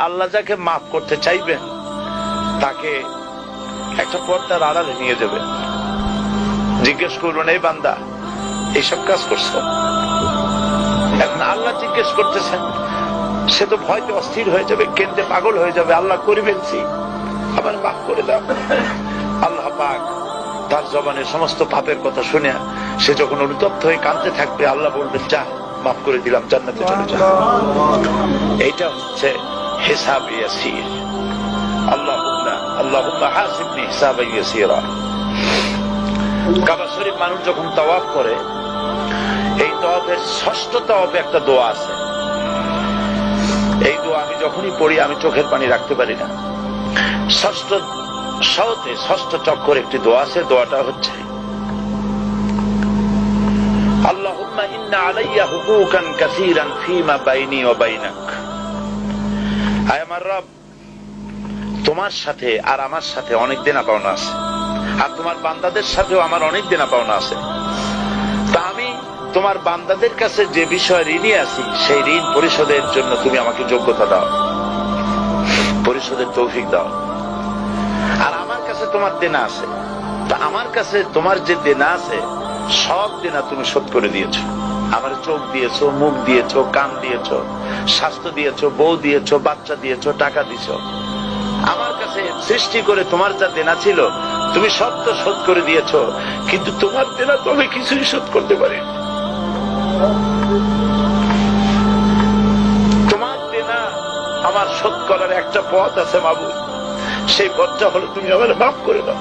আল্লাহ যাকে মাফ করতে চাইবেন তাকে একটা পর্দার আড়ালে নিয়ে যাবেন, জিজ্ঞেস করবেন, এই বান্দা এইসব কাজ করছো? এখন আল্লাহ জিজ্ঞেস করতেছেন, সে তো ভয়তে অস্থির হয়ে যাবে, কেন্দ্রে পাগল হয়ে যাবে, আল্লাহ করে ফেলছি, আবার মাফ করে দাও। আল্লাহ পাক তার জবানের সমস্ত পাপের কথা শুনে সে যখন অনুতপ্ত হয়ে কাঁদতে থাকবে, আল্লাহ বলবেন, যা মাফ করে দিলাম, জান্নাতে চলে যা। এইটা হচ্ছে হিসাব ইয়াসির। আল্লাহুম্মা হাসিবনি হিসাবান ইয়াসিরা। কাবা শরীফ মানুষ যখন তাওয়াফ করে, এই তাওয়াফের ষষ্ঠ তাওয়াফে একটা দোয়া আছে। এই দোয়া আমি যখনই পড়ি আমি চোখের পানি রাখতে পারি না। ষষ্ঠ চক্কর একটি দোয়া আছে, দোয়াটা হচ্ছে, আল্লাহুম্মা ইন্না আলাইয়া হুকুকান কাসীরান ফীমা বাইনি ওয়া বাইনাক। আয় আমার রব, তোমার সাথে আর আমার সাথে অনেক দেনা পাওনা আছে, আর তোমার বান্দাদের সাথেও আমার অনেক দেনা পাওনা আছে। তা আমি তোমার বান্দাদের কাছে যে বিষয় ঋণী আছি, সেই ঋণ পরিশোধের জন্য তুমি আমাকে যোগ্যতা দাও, পরিশোধের তৌফিক দাও। আর আমার কাছে তোমার দেনা আছে, তা আমার কাছে তোমার যে দেনা আছে সব দেনা তুমি শোধ করে দিয়েছো। আমার চোখ দিয়েছো, মুখ দিয়েছো, কান দিয়েছো, স্বাস্থ্য দিয়েছো, বউ দিয়েছো, বাচ্চা দিয়েছো, টাকা দিয়েছো। আমার কাছে সৃষ্টি করে তোমার যা দেনা ছিল তুমি সব তো শোধ করে দিয়েছো, কিন্তু তোমার দেনা তো আমি কিছুই শোধ করতে পারি। তোমার দেনা আমার শোধ করার একটা পথ আছে মাবুদ, সেই পথটা হলো তুমি আমার মাফ করে দাও।